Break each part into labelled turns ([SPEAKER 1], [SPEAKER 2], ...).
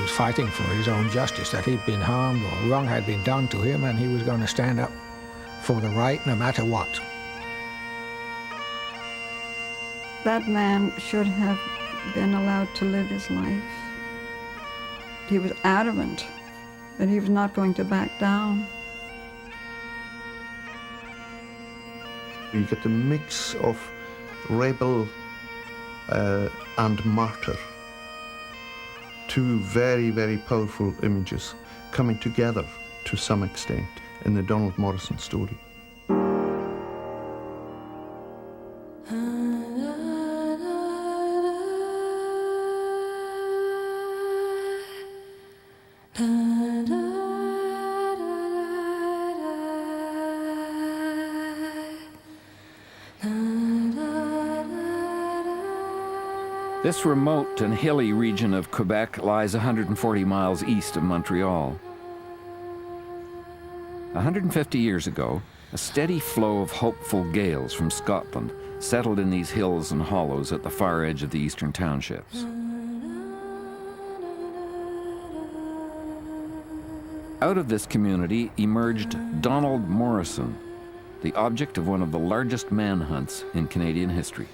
[SPEAKER 1] was fighting for his own justice, that he'd been harmed or wrong had been done to him, and he was going to stand up for the right no matter what.
[SPEAKER 2] That man should have been allowed to live his life. He was adamant that he was not going to back down.
[SPEAKER 3] You get the mix of rebel and martyr. Two very, very powerful images coming together to some extent in the Donald Morrison story.
[SPEAKER 4] This remote and hilly region of Quebec lies 140 miles east of Montreal. 150 years ago, a steady flow of hopeful gales from Scotland settled in these hills and hollows at the far edge of the eastern townships. Out of this community emerged Donald Morrison, the object of one of the largest manhunts in Canadian history.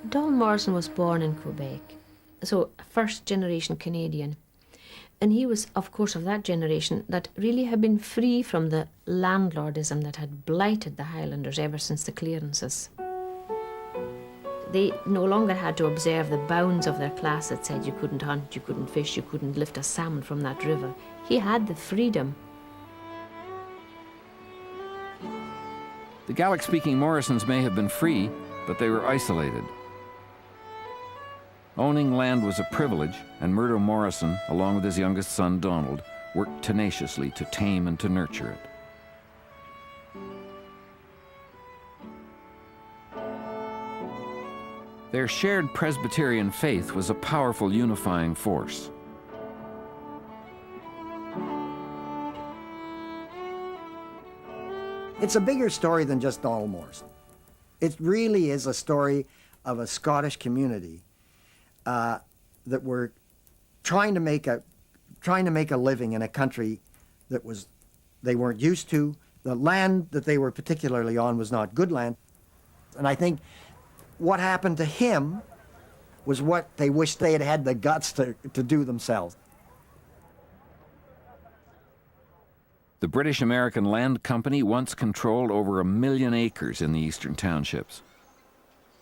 [SPEAKER 5] Donald Morrison was born in Quebec, so first-generation Canadian. And he was, of course, of that generation that really had been free from the landlordism that had blighted the Highlanders ever since the clearances. They no longer had to observe the bounds of their class that said you couldn't hunt, you couldn't fish, you couldn't lift a salmon from that river. He had the freedom.
[SPEAKER 4] The Gaelic-speaking Morrisons may have been free, but they were isolated. Owning land was a privilege, and Murdo Morrison, along with his youngest son Donald, worked tenaciously to tame and to nurture it. Their shared Presbyterian faith was a powerful unifying force.
[SPEAKER 6] It's a bigger story than just Donald Morrison. It really is a story of a Scottish community that were trying to make a living in a country that they weren't used to. The land that they were particularly on was not good land. And I think what happened to him was what they wished they had had the guts to do themselves.
[SPEAKER 4] The British American Land Company once controlled over 1 million acres in the eastern townships.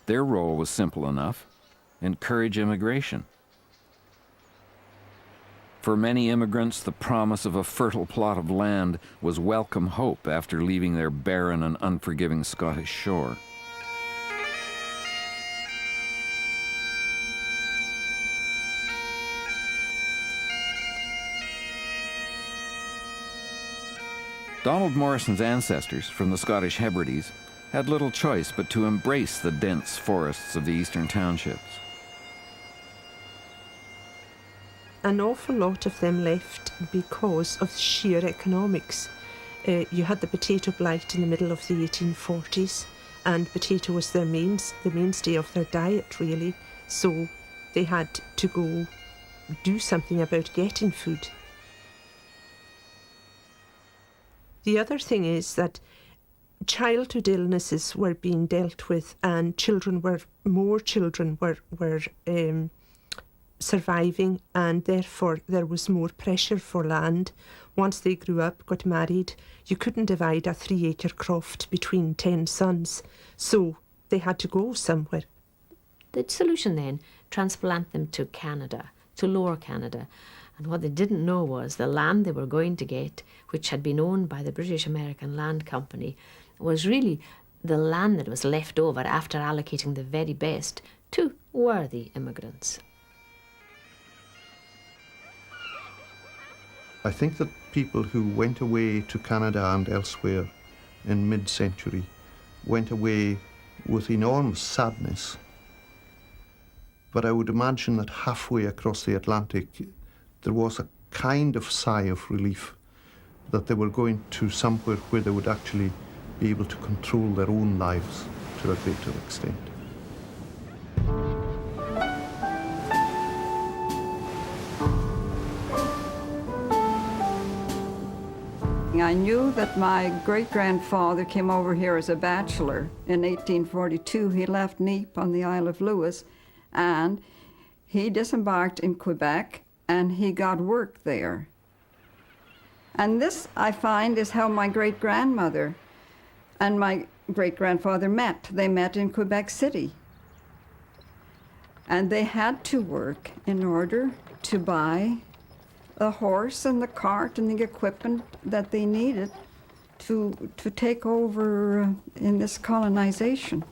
[SPEAKER 4] Their role was simple enough: encourage immigration. For many immigrants, the promise of a fertile plot of land was welcome hope after leaving their barren and unforgiving Scottish shore. Donald Morrison's ancestors from the Scottish Hebrides had little choice but to embrace the dense forests of the eastern townships.
[SPEAKER 7] An awful lot of them left because of sheer economics. You had the potato blight in the middle of the 1840s, and potato was the mainstay of their diet, really. So they had to go do something about getting food. The other thing is that childhood illnesses were being dealt with, and more children were surviving, and therefore there was more pressure for land. Once they grew up, got married, you couldn't divide a 3-acre croft between 10 sons, so they had to go somewhere.
[SPEAKER 5] The solution then, transplant them to Canada, to Lower Canada. And what they didn't know was the land they were going to get, which had been owned by the British American Land Company, was really the land that was left over after allocating the very best to worthy immigrants.
[SPEAKER 3] I think that people who went away to Canada and elsewhere in mid-century went away with enormous sadness. But I would imagine that halfway across the Atlantic, there was a kind of sigh of relief that they were going to somewhere where they would actually be able to control their own lives to a greater extent.
[SPEAKER 2] I knew that my great-grandfather came over here as a bachelor in 1842. He left Nieppe on the Isle of Lewis, and he disembarked in Quebec, and he got work there. And this, I find, is how my great-grandmother and my great-grandfather met. They met in Quebec City. And they had to work in order to buy the horse and the cart and the equipment that they needed to take over in this colonization.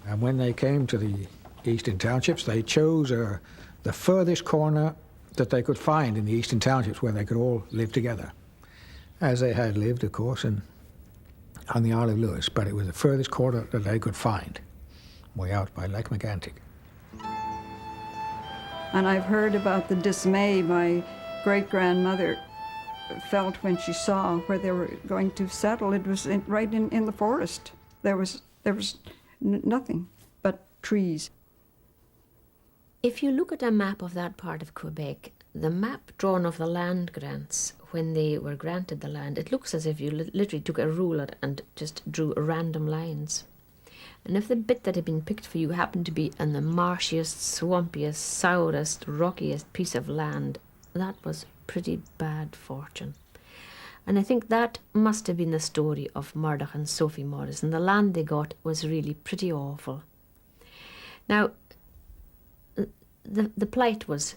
[SPEAKER 1] And when they came to the Eastern Townships, they chose the furthest corner that they could find in the Eastern Townships where they could all live together, as they had lived, of course, on the Isle of Lewis, but it was the furthest corner that they could find, way out by Lake Megantic.
[SPEAKER 2] And I've heard about the dismay my great-grandmother felt when she saw where they were going to settle. It was right in the forest. There was nothing but trees.
[SPEAKER 5] If you look at a map of that part of Quebec, the map drawn of the land grants, when they were granted the land, it looks as if you literally took a ruler and just drew random lines. And if the bit that had been picked for you happened to be in the marshiest, swampiest, sourest, rockiest piece of land, that was pretty bad fortune. And I think that must have been the story of Murdoch and Sophie Morrison. The land they got was really pretty awful. Now, the plight was,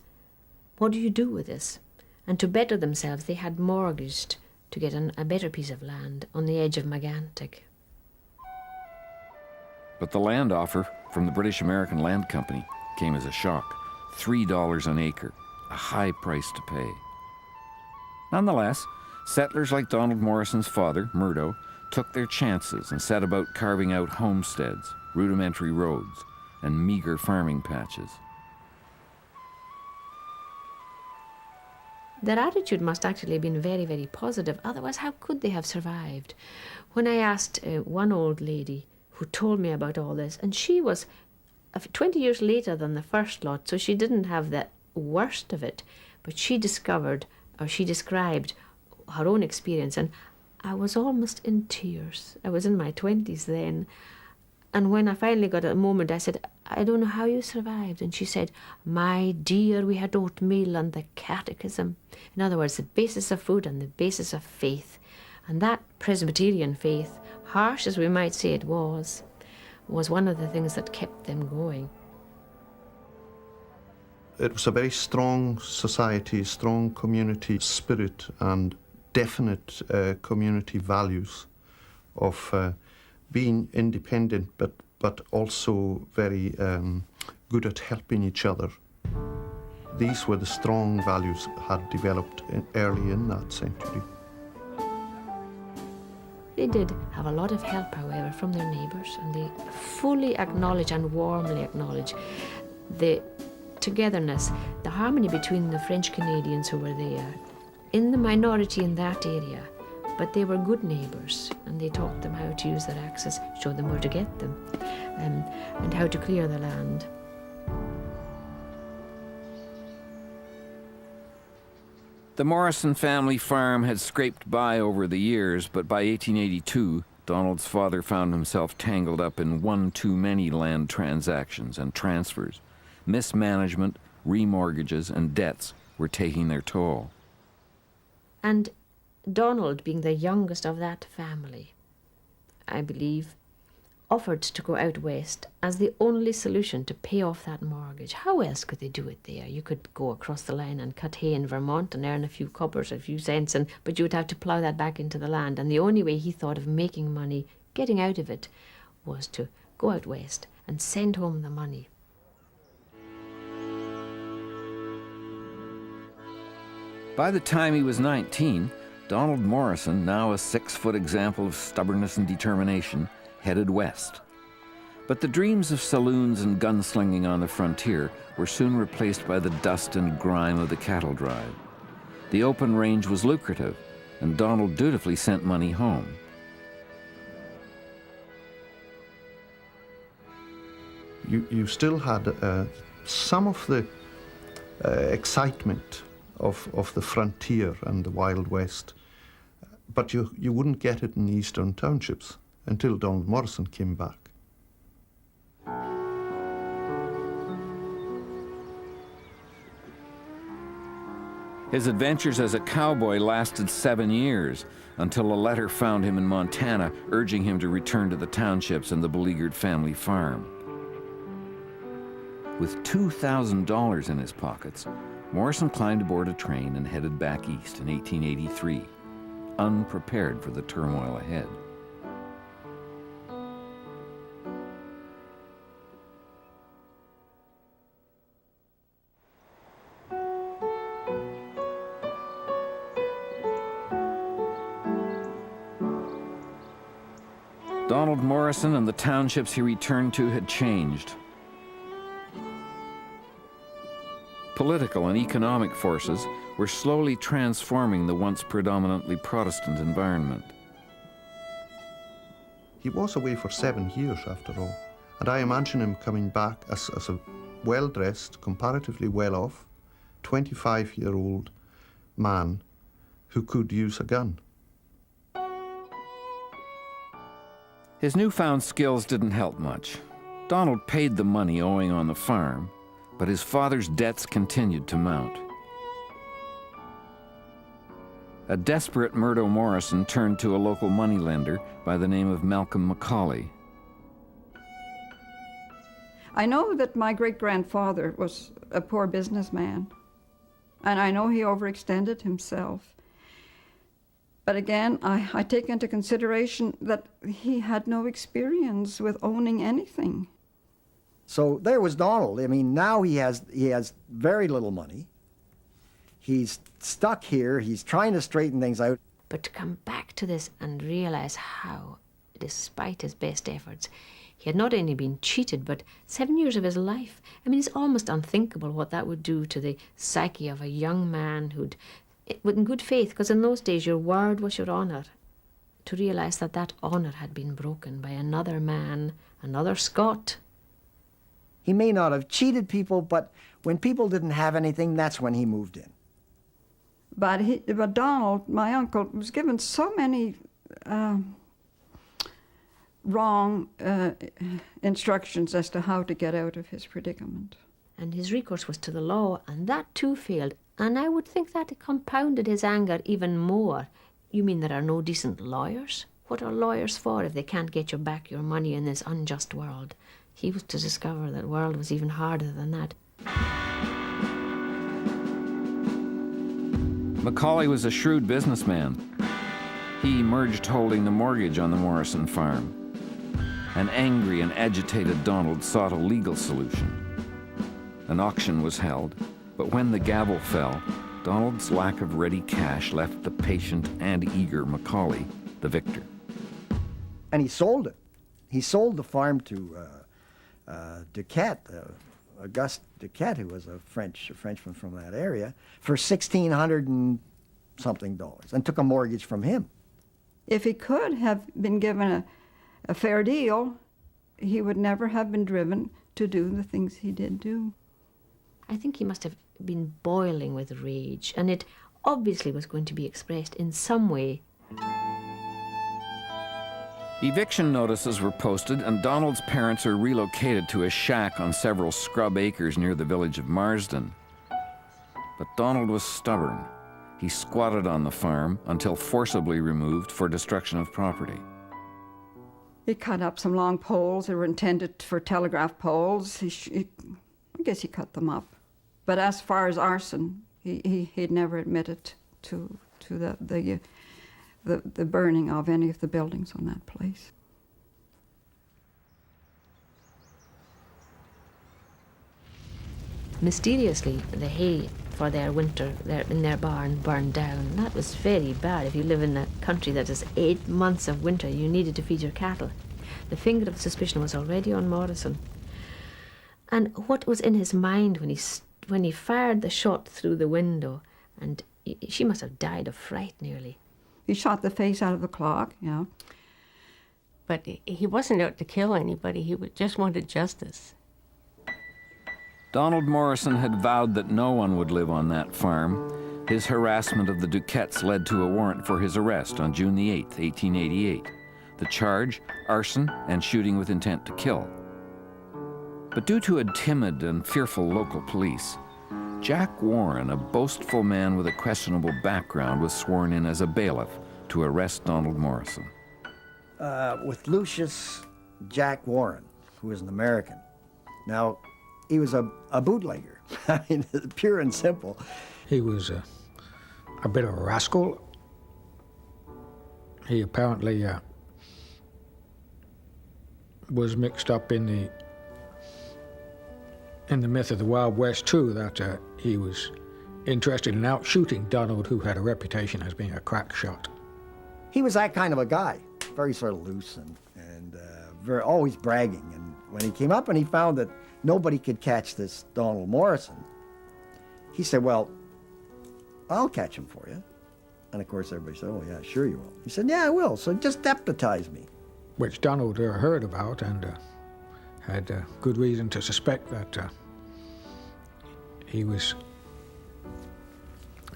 [SPEAKER 5] what do you do with this? And to better themselves, they had mortgaged to get a better piece of land on the edge of Megantic.
[SPEAKER 4] But the land offer from the British American Land Company came as a shock. $3 an acre, a high price to pay. Nonetheless, settlers like Donald Morrison's father, Murdo, took their chances and set about carving out homesteads, rudimentary roads, and meager farming patches.
[SPEAKER 5] Their attitude must actually have been very, very positive. Otherwise, how could they have survived? When I asked one old lady who told me about all this, and she was 20 years later than the first lot, so she didn't have the worst of it, but she described her own experience, and I was almost in tears. I was in my 20s then, and when I finally got a moment, I said, I don't know how you survived. And she said, my dear, we had oatmeal and the catechism. In other words, the basis of food and the basis of faith. And that Presbyterian faith, harsh as we might say it was one of the things that kept them going.
[SPEAKER 3] It was a very strong society, strong community spirit, and definite community values of being independent, but also very good at helping each other. These were the strong values that had developed early in that century.
[SPEAKER 5] They did have a lot of help, however, from their neighbours, and they fully acknowledge and warmly acknowledge the togetherness, the harmony between the French Canadians who were there, in the minority in that area. But they were good neighbours, and they taught them how to use their axes, showed them where to get them, and how to clear the land.
[SPEAKER 4] The Morrison family farm had scraped by over the years, but by 1882, Donald's father found himself tangled up in one too many land transactions and transfers. Mismanagement, remortgages, and debts were taking their toll.
[SPEAKER 5] And Donald, being the youngest of that family, I believe, offered to go out west as the only solution to pay off that mortgage. How else could they do it there? You could go across the line and cut hay in Vermont and earn a few coppers, a few cents, but you would have to plough that back into the land. And the only way he thought of making money, getting out of it, was to go out west and send home the money.
[SPEAKER 4] By the time he was 19, Donald Morrison, now a 6-foot example of stubbornness and determination, headed west. But the dreams of saloons and gunslinging on the frontier were soon replaced by the dust and grime of the cattle drive. The open range was lucrative, and Donald dutifully sent money home.
[SPEAKER 3] You still had some of the excitement of the frontier and the Wild West. But you wouldn't get it in the eastern townships until Donald Morrison came back.
[SPEAKER 4] His adventures as a cowboy lasted 7 years, until a letter found him in Montana urging him to return to the townships and the beleaguered family farm. With $2,000 in his pockets, Morrison climbed aboard a train and headed back east in 1883, unprepared for the turmoil ahead. Donald Morrison and the townships he returned to had changed. Political and economic forces were slowly transforming the once predominantly Protestant environment.
[SPEAKER 3] He was away for 7 years after all, and I imagine him coming back as a well-dressed, comparatively well-off, 25-year-old man who could use a gun.
[SPEAKER 4] His newfound skills didn't help much. Donald paid the money owing on the farm, but his father's debts continued to mount. A desperate Murdo Morrison turned to a local moneylender by the name of Malcolm Macaulay.
[SPEAKER 2] I know that my great-grandfather was a poor businessman, and I know he overextended himself. But again, I take into consideration that he had no experience with owning anything.
[SPEAKER 6] So there was Donald. I mean, now he has very little money. He's stuck here. He's trying to straighten things out.
[SPEAKER 5] But to come back to this and realize how, despite his best efforts, he had not only been cheated, but 7 years of his life. I mean, it's almost unthinkable what that would do to the psyche of a young man who'd, in good faith, because in those days your word was your honour, to realise that that honour had been broken by another man, another Scot.
[SPEAKER 6] He may not have cheated people, but when people didn't have anything, that's when he moved in.
[SPEAKER 2] But Donald, my uncle, was given so many wrong instructions as to how to get out of his predicament.
[SPEAKER 5] And his recourse was to the law, and that too failed. And I would think that it compounded his anger even more. You mean there are no decent lawyers? What are lawyers for if they can't get you back your money in this unjust world? He was to discover that world was even harder than that.
[SPEAKER 4] Macaulay was a shrewd businessman. He emerged holding the mortgage on the Morrison farm. An angry and agitated Donald sought a legal solution. An auction was held, but when the gavel fell, Donald's lack of ready cash left the patient and eager Macaulay the victor.
[SPEAKER 6] And he sold it. He sold the farm to Duquette, Auguste Duquette, who was a Frenchman from that area, for $1,600 and something, and took a mortgage from him.
[SPEAKER 2] If he could have been given a fair deal, he would never have been driven to do the things he did do.
[SPEAKER 5] I think he must have been boiling with rage, and it obviously was going to be expressed in some way.
[SPEAKER 4] Eviction notices were posted, and Donald's parents were relocated to a shack on several scrub acres near the village of Marsden. But Donald was stubborn. He squatted on the farm until forcibly removed for destruction of property.
[SPEAKER 2] He cut up some long poles that were intended for telegraph poles. I guess he cut them up. But as far as arson, he'd never admitted to the burning of any of the buildings on that place.
[SPEAKER 5] Mysteriously, the hay for their winter in their barn burned down. That was very bad. If you live in a country that has 8 months of winter, you needed to feed your cattle. The finger of suspicion was already on Morrison. And what was in his mind when he fired the shot through the window, and she must have died of fright nearly.
[SPEAKER 2] He shot the face out of the clock, yeah.
[SPEAKER 8] But he wasn't out to kill anybody. He just wanted justice.
[SPEAKER 4] Donald Morrison had vowed that no one would live on that farm, His harassment of the Duquettes led to a warrant for his arrest on June the 8th, 1888. The charge, arson and shooting with intent to kill. But due to a timid and fearful local police, Jack Warren, a boastful man with a questionable background, was sworn in as a bailiff to arrest Donald Morrison.
[SPEAKER 6] With Lucius Jack Warren, who was an American. Now, he was a bootlegger. I mean, pure and simple.
[SPEAKER 1] He was a bit of a rascal. He apparently was mixed up in the myth of the Wild West too, that he was interested in out-shooting Donald, who had a reputation as being a crack shot.
[SPEAKER 6] He was that kind of a guy, very sort of loose and very, always bragging. And when he came up and he found that nobody could catch this Donald Morrison, he said, well, I'll catch him for you. And of course everybody said, oh yeah, sure you will. He said, yeah, I will, so just deputize me.
[SPEAKER 1] Which Donald heard about and had good reason to suspect that he was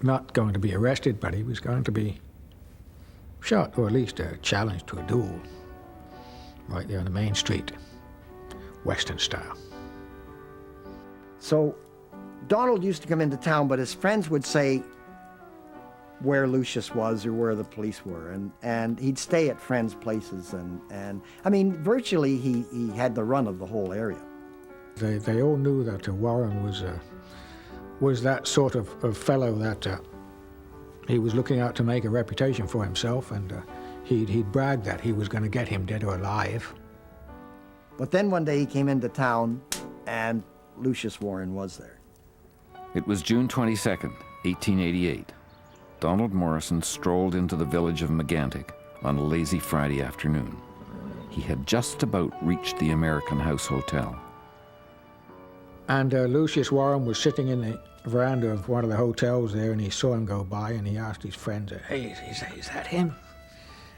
[SPEAKER 1] not going to be arrested, but he was going to be shot, or at least challenged to a duel, right there on the main street, Western style.
[SPEAKER 6] So Donald used to come into town, but his friends would say where Lucius was or where the police were, and he'd stay at friends' places, and I mean, virtually he had the run of the whole area.
[SPEAKER 1] They all knew that Warren was that sort of fellow that he was looking out to make a reputation for himself, and he'd bragged that he was going to get him dead or alive.
[SPEAKER 6] But then one day he came into town, and Lucius Warren was there.
[SPEAKER 4] It was June 22nd, 1888. Donald Morrison strolled into the village of Megantic on a lazy Friday afternoon. He had just about reached the American House Hotel.
[SPEAKER 1] And Lucius Warren was sitting in the veranda of one of the hotels there, and he saw him go by, and he asked his friends, hey, is that him?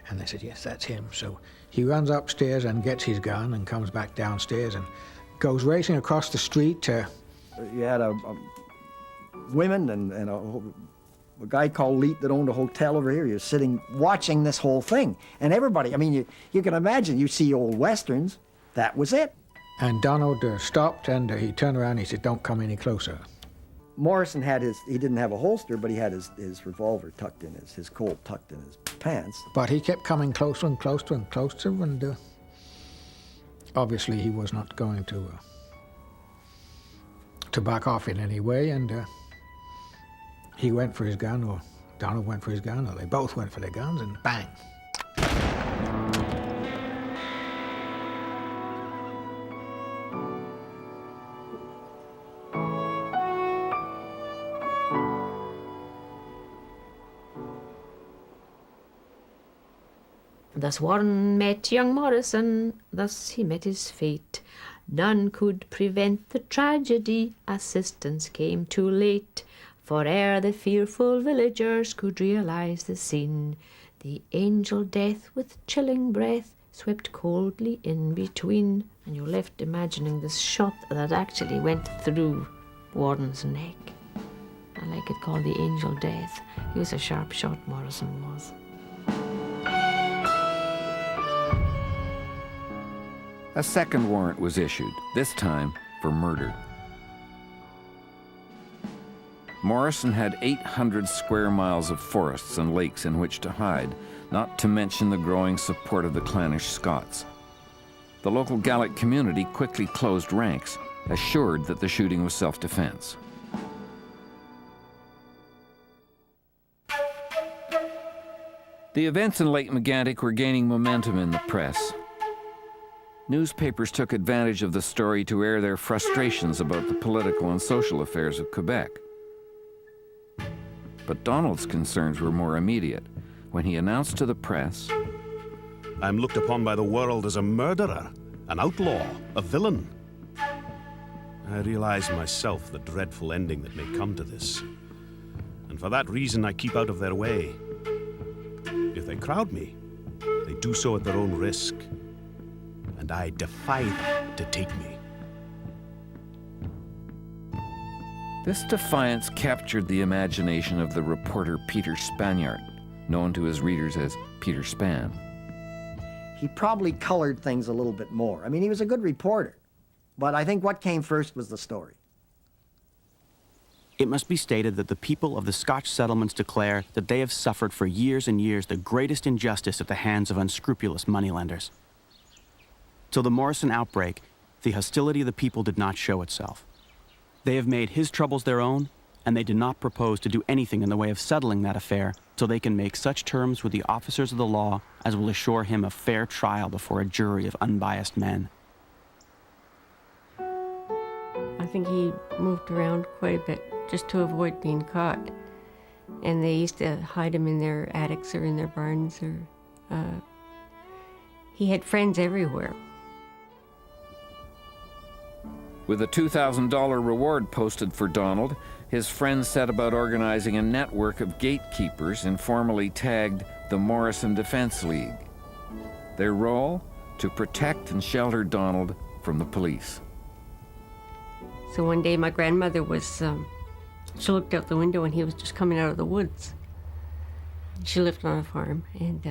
[SPEAKER 1] And they said, yes, that's him. So he runs upstairs and gets his gun and comes back downstairs and goes racing across the street.
[SPEAKER 6] You had women and a guy called Leet that owned a hotel over here. You're sitting watching this whole thing. And everybody, I mean, you can imagine, you see old Westerns, that was it.
[SPEAKER 1] And Donald stopped, and he turned around and he said, don't come any closer.
[SPEAKER 6] Morrison had he didn't have a holster, but he had his revolver tucked in his Colt tucked in his pants.
[SPEAKER 1] But he kept coming closer and closer and closer, and obviously he was not going to back off in any way, and he went for his gun, or Donald went for his gun, or they both went for their guns, and bang.
[SPEAKER 5] Thus Warren met young Morrison, thus he met his fate. None could prevent the tragedy, assistance came too late. For ere the fearful villagers could realize the scene, the angel death with chilling breath swept coldly in between. And you're left imagining this shot that actually went through Warren's neck. I like it called the angel death. He was a sharp shot, Morrison was.
[SPEAKER 4] A second warrant was issued, this time for murder. Morrison had 800 square miles of forests and lakes in which to hide, not to mention the growing support of the clannish Scots. The local Gallic community quickly closed ranks, assured that the shooting was self-defense. The events in Lake Megantic were gaining momentum in the press. Newspapers took advantage of the story to air their frustrations about the political and social affairs of Quebec. But Donald's concerns were more immediate when he announced to the press,
[SPEAKER 9] I'm looked upon by the world as a murderer, an outlaw, a villain. I realize myself the dreadful ending that may come to this. And for that reason, I keep out of their way. If they crowd me, they do so at their own risk. And I defy them to take me.
[SPEAKER 4] This defiance captured the imagination of the reporter Peter Spaniard, known to his readers as Peter Span.
[SPEAKER 6] He probably colored things a little bit more. I mean, he was a good reporter, but I think what came first was the story.
[SPEAKER 10] It must be stated that the people of the Scotch settlements declare that they have suffered for years and years the greatest injustice at the hands of unscrupulous moneylenders. Till the Morrison outbreak, the hostility of the people did not show itself. They have made his troubles their own, and they do not propose to do anything in the way of settling that affair till they can make such terms with the officers of the law as will assure him a fair trial before a jury of unbiased men.
[SPEAKER 8] I think he moved around quite a bit just to avoid being caught. And they used to hide him in their attics or in their barns, or he had friends everywhere.
[SPEAKER 4] With a $2,000 reward posted for Donald, his friends set about organizing a network of gatekeepers informally tagged the Morrison Defense League. Their role? To protect and shelter Donald from the police.
[SPEAKER 8] So one day my grandmother was, she looked out the window and he was just coming out of the woods. She lived on a farm, and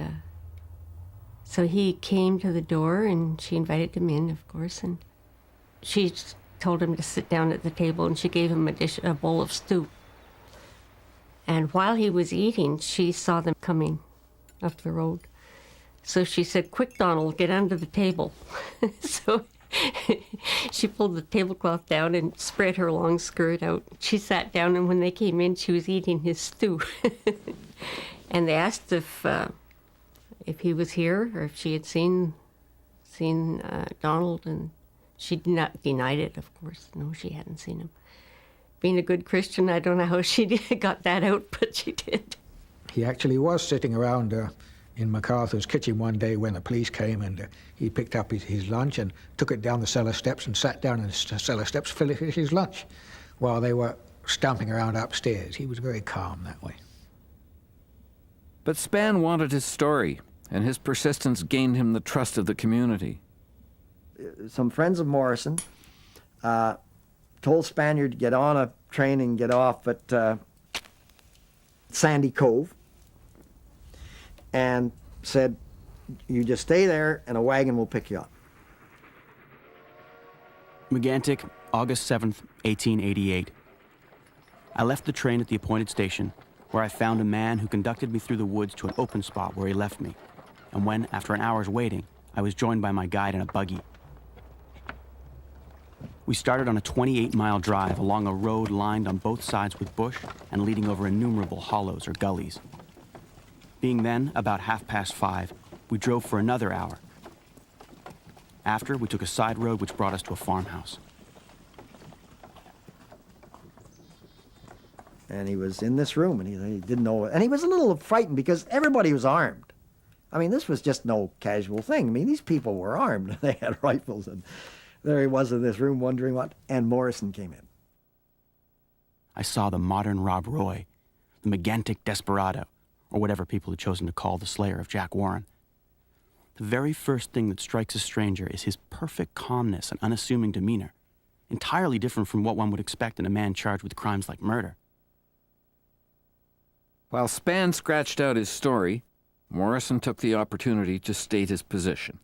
[SPEAKER 8] so he came to the door and she invited him in, of course, and she told him to sit down at the table, and she gave him a bowl of stew. And while he was eating, she saw them coming up the road. So she said, "Quick, Donald, get under the table." So she pulled the tablecloth down and spread her long skirt out. She sat down, and when they came in, she was eating his stew. And they asked if he was here or if she had seen Donald, and she denied it, of course. No, she hadn't seen him. Being a good Christian, I don't know how she got that out, but she did.
[SPEAKER 1] He actually was sitting around in MacArthur's kitchen one day when the police came, and he picked up his lunch and took it down the cellar steps and sat down on the cellar steps to finish his lunch while they were stomping around upstairs. He was very calm that way.
[SPEAKER 4] But Span wanted his story, and his persistence gained him the trust of the community.
[SPEAKER 6] Some friends of Morrison told Spaniard to get on a train and get off at Sandy Cove, and said, "You just stay there and a wagon will pick you up."
[SPEAKER 10] Megantic, August 7th, 1888. I left the train at the appointed station, where I found a man who conducted me through the woods to an open spot where he left me, and when, after an hour's waiting, I was joined by my guide in a buggy. We started on a 28-mile drive along a road lined on both sides with bush and leading over innumerable hollows or gullies. Being then about 5:30, we drove for another hour. After, we took a side road which brought us to a farmhouse.
[SPEAKER 6] And he was in this room, and he didn't know, and he was a little frightened because everybody was armed. I mean, this was just no casual thing. I mean, these people were armed. They had rifles, and there he was in this room wondering what, and Morrison came in.
[SPEAKER 10] I saw the modern Rob Roy, the Megantic desperado, or whatever people had chosen to call the slayer of Jack Warren. The very first thing that strikes a stranger is his perfect calmness and unassuming demeanor, entirely different from what one would expect in a man charged with crimes like murder.
[SPEAKER 4] While Span scratched out his story, Morrison took the opportunity to state his position.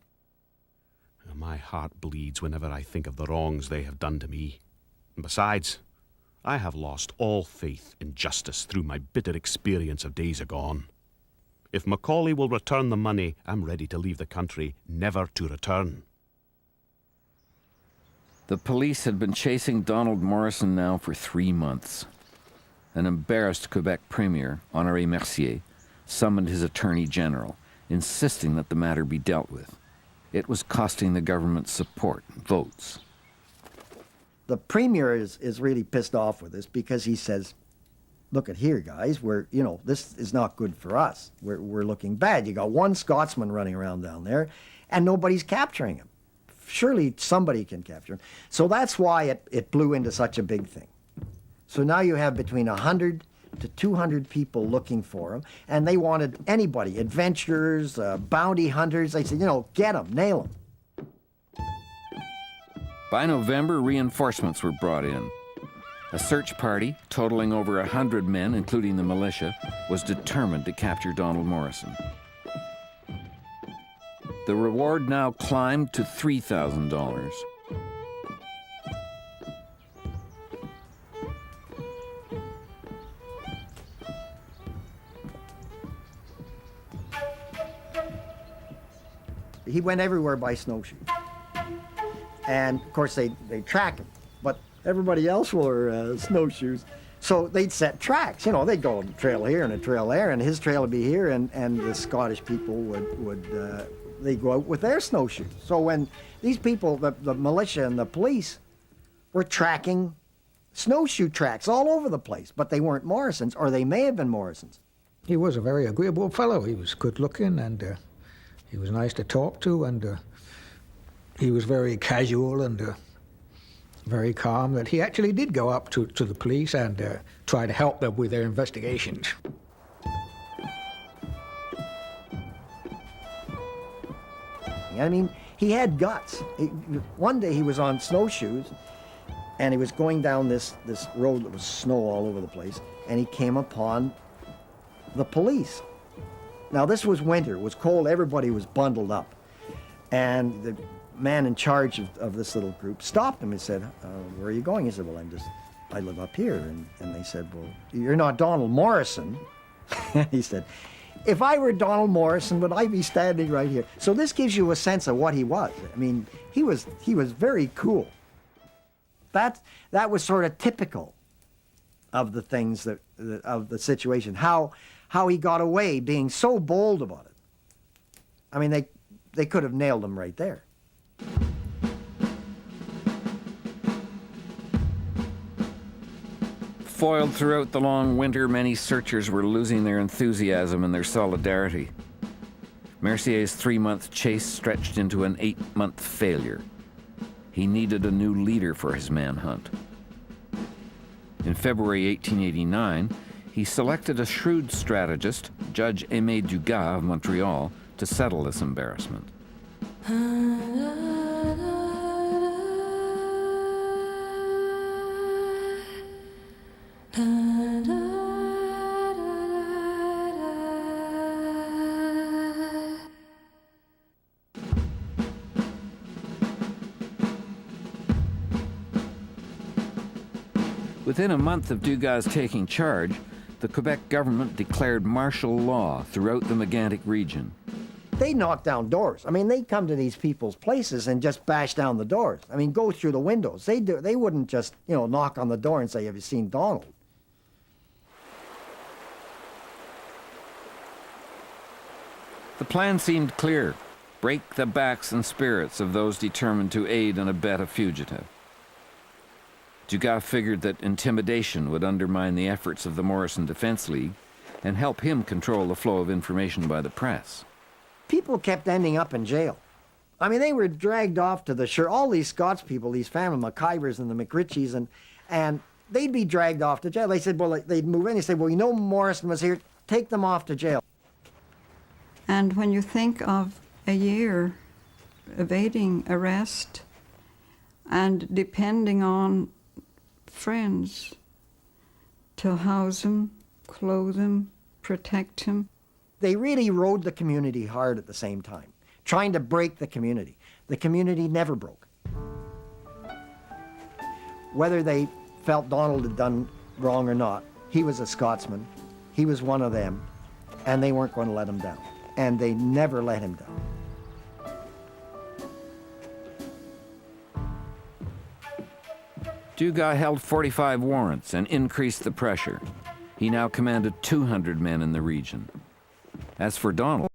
[SPEAKER 9] My heart bleeds whenever I think of the wrongs they have done to me. And besides, I have lost all faith in justice through my bitter experience of days agone. If Macaulay will return the money, I'm ready to leave the country, never to return.
[SPEAKER 4] The police had been chasing Donald Morrison now for 3 months. An embarrassed Quebec Premier, Honoré Mercier, summoned his Attorney General, insisting that the matter be dealt with. It was costing the government support and votes.
[SPEAKER 6] The Premier is really pissed off with this because he says, "Look at here, guys, this is not good for us. We're looking bad. You got one Scotsman running around down there, and nobody's capturing him. Surely somebody can capture him." So that's why it blew into such a big thing. So now you have between 100 to 200 people looking for him, and they wanted anybody, adventurers, bounty hunters. They said, get him, nail him.
[SPEAKER 4] By November, reinforcements were brought in. A search party, totaling over 100 men, including the militia, was determined to capture Donald Morrison. The reward now climbed to $3,000.
[SPEAKER 6] He went everywhere by snowshoe. And of course they track him, but everybody else wore snowshoes. So they'd set tracks, you know, they'd go on a trail here and a trail there, and his trail would be here, and the Scottish people would they'd go out with their snowshoes. So when these people, the militia and the police, were tracking snowshoe tracks all over the place, but they weren't Morrison's, or they may have been Morrison's.
[SPEAKER 1] He was a very agreeable fellow. He was good looking, and he was nice to talk to, and he was very casual and very calm. That he actually did go up to the police and try to help them with their investigations.
[SPEAKER 6] I mean, he had guts. One day he was on snowshoes, and he was going down this road that was snow all over the place, and he came upon the police. Now, this was winter. It was cold. Everybody was bundled up. And the man in charge of this little group stopped him and said, where are you going? He said, well, I live up here. And they said, well, you're not Donald Morrison. He said, if I were Donald Morrison, would I be standing right here? So this gives you a sense of what he was. I mean, he was very cool. That was sort of typical of the things of the situation, how he got away being so bold about it. I mean, they could have nailed him right there.
[SPEAKER 4] Foiled throughout the long winter, many searchers were losing their enthusiasm and their solidarity. Mercier's 3-month chase stretched into an 8-month failure. He needed a new leader for his manhunt. In February 1889, he selected a shrewd strategist, Judge Aimé Dugas of Montreal, to settle this embarrassment. Within a month of Dugas taking charge, the Quebec government declared martial law throughout the Megantic region.
[SPEAKER 6] They knock down doors. I mean, they come to these people's places and just bash down the doors. I mean, go through the windows. They wouldn't just, you know, knock on the door and say, have you seen Donald?
[SPEAKER 4] The plan seemed clear: break the backs and spirits of those determined to aid and abet a fugitive. Dugas figured that intimidation would undermine the efforts of the Morrison Defense League and help him control the flow of information by the press.
[SPEAKER 6] People kept ending up in jail. I mean, they were dragged off to the shore. All these Scots people, these family, McIvers and the McRitchies, and they'd be dragged off to jail. They said, well, they'd move in. They said, well, you know Morrison was here. Take them off to jail.
[SPEAKER 2] And when you think of a year evading arrest and depending on friends to house him, clothe him, protect him.
[SPEAKER 6] They really rode the community hard at the same time, trying to break the community. The community never broke. Whether they felt Donald had done wrong or not, he was a Scotsman, he was one of them, and they weren't going to let him down. And they never let him down.
[SPEAKER 4] Dugas held 45 warrants and increased the pressure. He now commanded 200 men in the region. As for Donald,